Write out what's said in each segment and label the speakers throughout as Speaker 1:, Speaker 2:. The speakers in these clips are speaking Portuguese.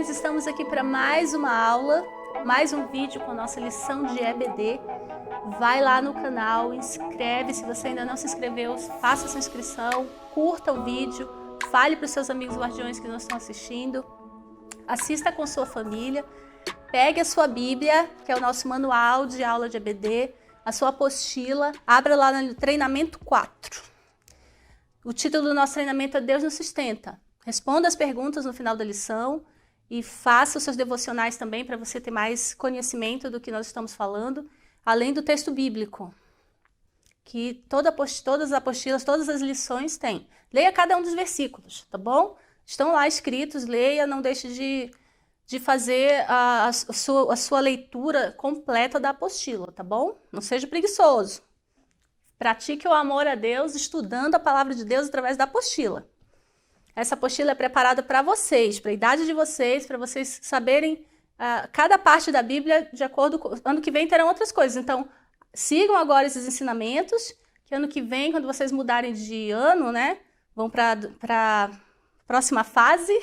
Speaker 1: jovens, estamos aqui para mais uma aula, mais um vídeo com a nossa lição de EBD. Vai lá no canal, inscreve, se você ainda não se inscreveu, faça sua inscrição, curta o vídeo, fale para os seus amigos guardiões que não estão assistindo, assista com sua família, pegue a sua Bíblia, que é o nosso manual de aula de EBD, a sua apostila, abra lá no treinamento 4. O título do nosso treinamento é Deus nos sustenta. Responda as perguntas no final da lição e faça os seus devocionais também para você ter mais conhecimento do que nós estamos falando, além do texto bíblico, que todas as apostilas, todas as lições têm. Leia cada um dos versículos, tá bom? Estão lá escritos, leia, não deixe de fazer a sua leitura completa da apostila, tá bom? Não seja preguiçoso. Pratique o amor a Deus estudando a palavra de Deus através da apostila. Essa apostila é preparada para vocês, para a idade de vocês, para vocês saberem cada parte da Bíblia de acordo com... Ano que vem terão outras coisas, então sigam agora esses ensinamentos, que ano que vem, quando vocês mudarem de ano, né, vão para a próxima fase,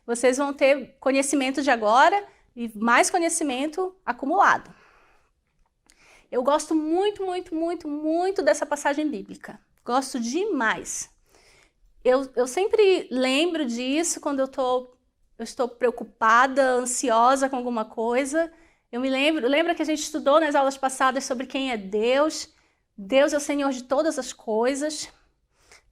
Speaker 1: vocês vão ter conhecimento de agora e mais conhecimento acumulado. Eu gosto muito dessa passagem bíblica. Gosto demais. Eu sempre lembro disso quando eu estou preocupada, ansiosa com alguma coisa. Eu me lembro que a gente estudou nas aulas passadas sobre quem é Deus. Deus é o Senhor de todas as coisas.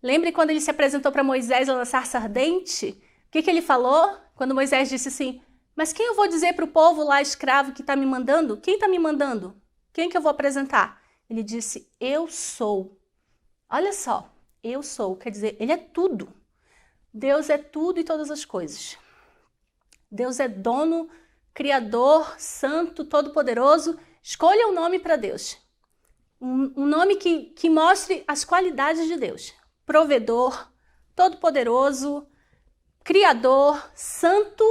Speaker 1: Lembre quando ele se apresentou para Moisés lá na sarça ardente? O que ele falou? Quando Moisés disse assim, mas quem eu vou dizer para o povo lá escravo que está me mandando? Quem está me mandando? Quem que eu vou apresentar? Ele disse, eu sou. Olha só, eu sou, quer dizer, ele é tudo. Deus é tudo e todas as coisas. Deus é dono, criador, santo, todo-poderoso. Escolha um nome para Deus. Um nome que mostre as qualidades de Deus. Provedor, todo-poderoso, criador, santo,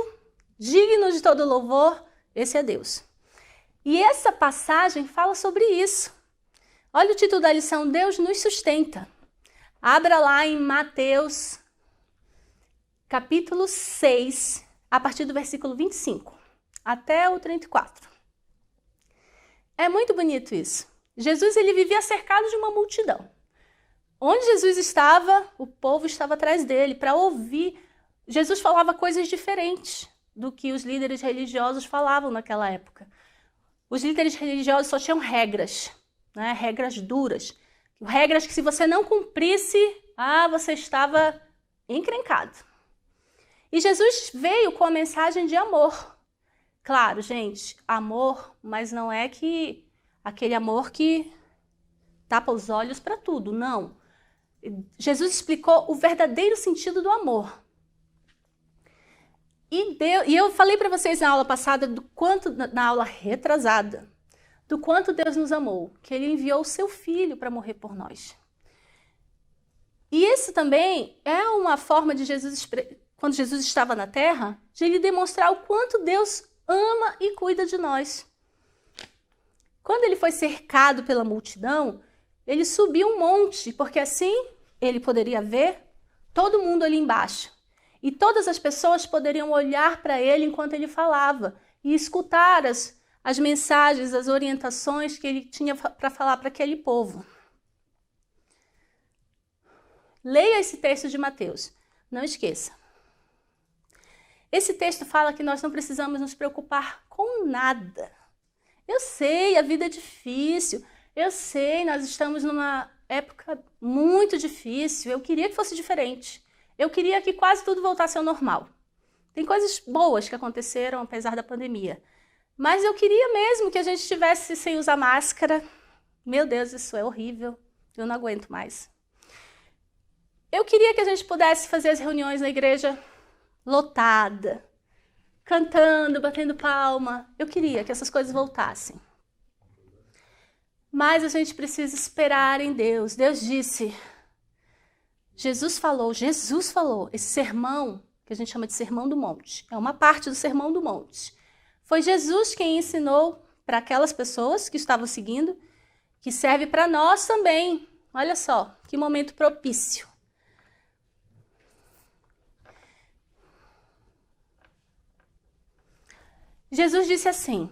Speaker 1: digno de todo louvor. Esse é Deus. E essa passagem fala sobre isso. Olha o título da lição, Deus nos sustenta. Abra lá em Mateus, capítulo 6, a partir do versículo 25, até o 34. É muito bonito isso. Jesus ele vivia cercado de uma multidão. Onde Jesus estava, o povo estava atrás dele para ouvir. Jesus falava coisas diferentes do que os líderes religiosos falavam naquela época. Os líderes religiosos só tinham regras, né? Regras duras. Regras que se você não cumprisse, você estava encrencado. E Jesus veio com a mensagem de amor. Claro, gente, amor, mas não é que aquele amor que tapa os olhos para tudo, não. Jesus explicou o verdadeiro sentido do amor. E eu falei para vocês na aula passada, na aula retrasada, do quanto Deus nos amou, que ele enviou o seu filho para morrer por nós. E esse também é uma forma de Jesus, quando Jesus estava na terra, de ele demonstrar o quanto Deus ama e cuida de nós. Quando ele foi cercado pela multidão, ele subiu um monte, porque assim ele poderia ver todo mundo ali embaixo. E todas as pessoas poderiam olhar para ele enquanto ele falava e escutar as mensagens, as orientações que ele tinha para falar para aquele povo. Leia esse texto de Mateus, não esqueça. Esse texto fala que nós não precisamos nos preocupar com nada. Eu sei, a vida é difícil, eu sei, nós estamos numa época muito difícil, eu queria que fosse diferente. Eu queria que quase tudo voltasse ao normal. Tem coisas boas que aconteceram apesar da pandemia. Mas eu queria mesmo que a gente estivesse sem usar máscara. Meu Deus, isso é horrível. Eu não aguento mais. Eu queria que a gente pudesse fazer as reuniões na igreja lotada, cantando, batendo palma. Eu queria que essas coisas voltassem. Mas a gente precisa esperar em Deus. Deus disse... Jesus falou, esse sermão, que a gente chama de Sermão do Monte, é uma parte do Sermão do Monte. Foi Jesus quem ensinou para aquelas pessoas que estavam seguindo, que serve para nós também. Olha só, que momento propício. Jesus disse assim: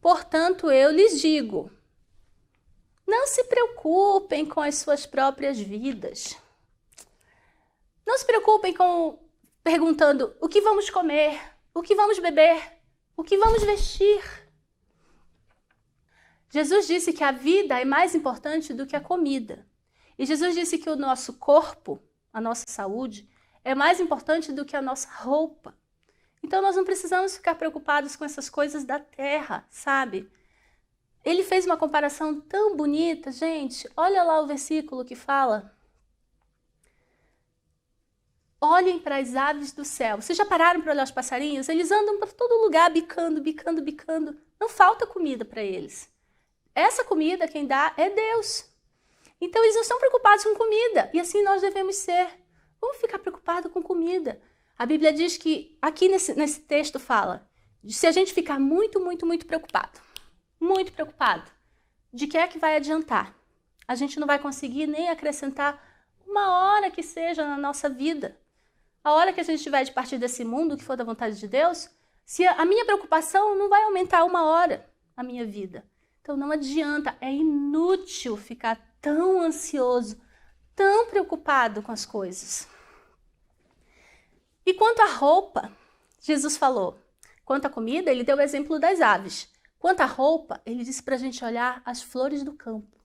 Speaker 1: portanto, eu lhes digo, não se preocupem com as suas próprias vidas. Não se preocupem perguntando o que vamos comer, o que vamos beber, o que vamos vestir. Jesus disse que a vida é mais importante do que a comida. E Jesus disse que o nosso corpo, a nossa saúde, é mais importante do que a nossa roupa. Então nós não precisamos ficar preocupados com essas coisas da terra, sabe? Ele fez uma comparação tão bonita, gente. Olha lá o versículo que fala: olhem para as aves do céu. Vocês já pararam para olhar os passarinhos? Eles andam para todo lugar, bicando, bicando, bicando. Não falta comida para eles. Essa comida quem dá é Deus. Então eles não estão preocupados com comida. E assim nós devemos ser. Vamos ficar preocupados com comida. A Bíblia diz que, aqui nesse texto fala, de se a gente ficar muito preocupado, de que é que vai adiantar? A gente não vai conseguir nem acrescentar uma hora que seja na nossa vida. A hora que a gente estiver de partir desse mundo, que for da vontade de Deus, se a minha preocupação não vai aumentar uma hora a minha vida. Então não adianta, é inútil ficar tão ansioso, tão preocupado com as coisas. E quanto à roupa, Jesus falou. Quanto à comida, ele deu o exemplo das aves. Quanto à roupa, ele disse para a gente olhar as flores do campo.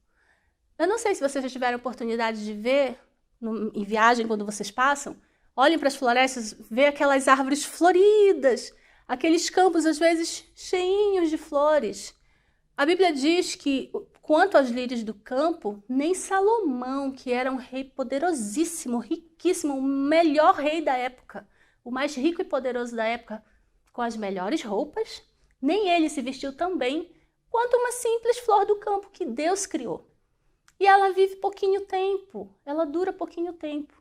Speaker 1: Eu não sei se vocês já tiveram oportunidade de ver em viagem, quando vocês passam, olhem para as florestas, vê aquelas árvores floridas, aqueles campos às vezes cheinhos de flores. A Bíblia diz que, quanto aos lírios do campo, nem Salomão, que era um rei poderosíssimo, riquíssimo, o melhor rei da época, o mais rico e poderoso da época, com as melhores roupas, nem ele se vestiu tão bem quanto uma simples flor do campo que Deus criou. E ela vive pouquinho tempo, ela dura pouquinho tempo.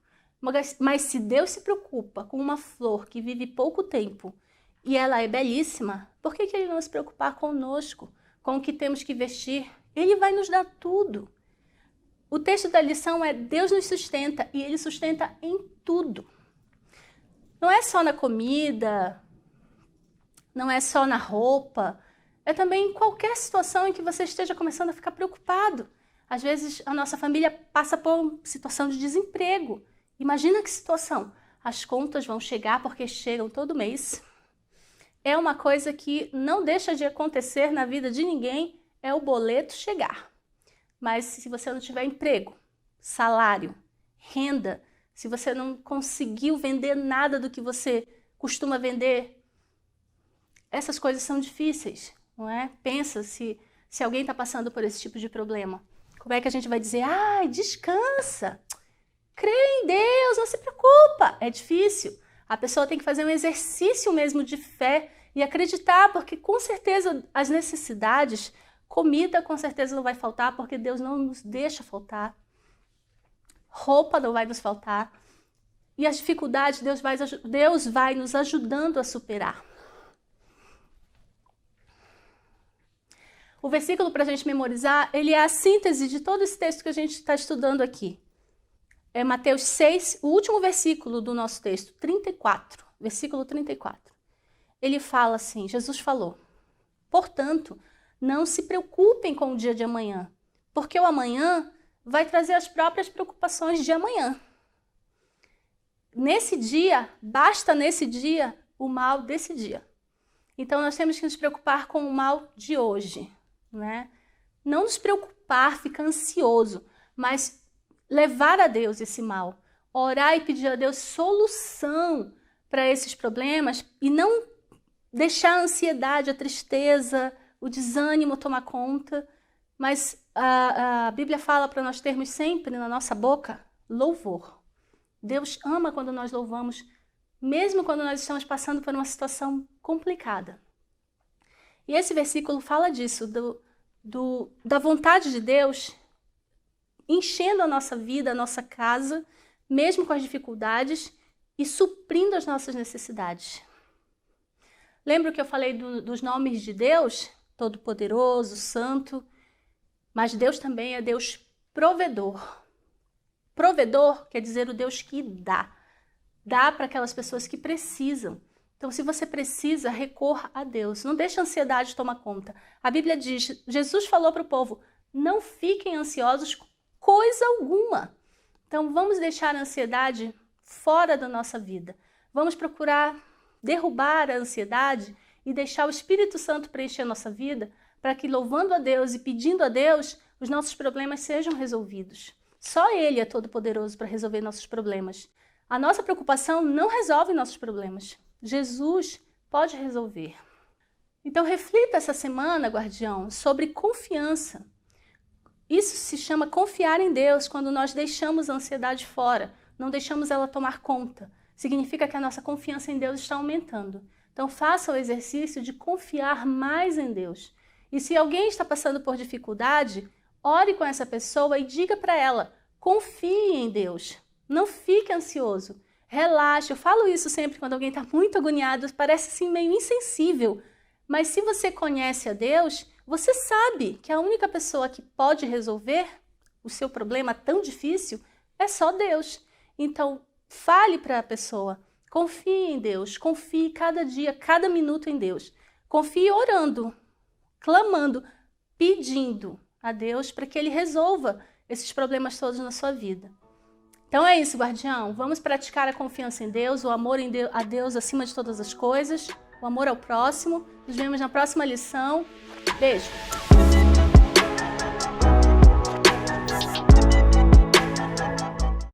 Speaker 1: Mas se Deus se preocupa com uma flor que vive pouco tempo e ela é belíssima, por que ele não se preocupar conosco, com o que temos que vestir? Ele vai nos dar tudo. O texto da lição é: Deus nos sustenta e Ele sustenta em tudo. Não é só na comida, não é só na roupa, é também em qualquer situação em que você esteja começando a ficar preocupado. Às vezes a nossa família passa por uma situação de desemprego. Imagina que situação. As contas vão chegar porque chegam todo mês. É uma coisa que não deixa de acontecer na vida de ninguém, é o boleto chegar. Mas se você não tiver emprego, salário, renda, se você não conseguiu vender nada do que você costuma vender, essas coisas são difíceis, não é? Pensa se alguém está passando por esse tipo de problema. Como é que a gente vai dizer: ai, descansa, crê em Deus, não se preocupa? É difícil. A pessoa tem que fazer um exercício mesmo de fé e acreditar, porque com certeza as necessidades, comida com certeza não vai faltar, porque Deus não nos deixa faltar. Roupa não vai nos faltar. E as dificuldades Deus vai nos ajudando a superar. O versículo para a gente memorizar, ele é a síntese de todo esse texto que a gente está estudando aqui. É Mateus 6, o último versículo do nosso texto, 34, versículo 34. Ele fala assim, Jesus falou: portanto, não se preocupem com o dia de amanhã, porque o amanhã vai trazer as próprias preocupações de amanhã. Nesse dia, basta nesse dia o mal desse dia. Então nós temos que nos preocupar com o mal de hoje, né? Não nos preocupar, ficar ansioso, mas levar a Deus esse mal, orar e pedir a Deus solução para esses problemas e não deixar a ansiedade, a tristeza, o desânimo tomar conta. Mas a Bíblia fala para nós termos sempre na nossa boca louvor. Deus ama quando nós louvamos, mesmo quando nós estamos passando por uma situação complicada. E esse versículo fala disso, da vontade de Deus enchendo a nossa vida, a nossa casa, mesmo com as dificuldades, e suprindo as nossas necessidades. Lembra que eu falei dos nomes de Deus? Todo-Poderoso, Santo. Mas Deus também é Deus provedor. Provedor quer dizer o Deus que dá. Dá para aquelas pessoas que precisam. Então, se você precisa, recorra a Deus. Não deixe a ansiedade tomar conta. A Bíblia diz, Jesus falou para o povo, não fiquem ansiosos com coisa alguma. Então, vamos deixar a ansiedade fora da nossa vida. Vamos procurar derrubar a ansiedade e deixar o Espírito Santo preencher a nossa vida para que, louvando a Deus e pedindo a Deus, os nossos problemas sejam resolvidos. Só Ele é todo-poderoso para resolver nossos problemas. A nossa preocupação não resolve nossos problemas. Jesus pode resolver. Então, reflita essa semana, guardião, sobre confiança. Isso se chama confiar em Deus quando nós deixamos a ansiedade fora, não deixamos ela tomar conta. Significa que a nossa confiança em Deus está aumentando. Então, faça o exercício de confiar mais em Deus. E se alguém está passando por dificuldade, ore com essa pessoa e diga para ela, confie em Deus, não fique ansioso. Relaxe, eu falo isso sempre quando alguém está muito agoniado, parece assim meio insensível. Mas se você conhece a Deus, você sabe que a única pessoa que pode resolver o seu problema tão difícil é só Deus. Então, fale para a pessoa, confie em Deus, confie cada dia, cada minuto em Deus. Confie orando, clamando, pedindo a Deus para que Ele resolva esses problemas todos na sua vida. Então é isso, guardião. Vamos praticar a confiança em Deus, o amor a Deus acima de todas as coisas, o amor ao próximo. Nos vemos na próxima lição. Beijo!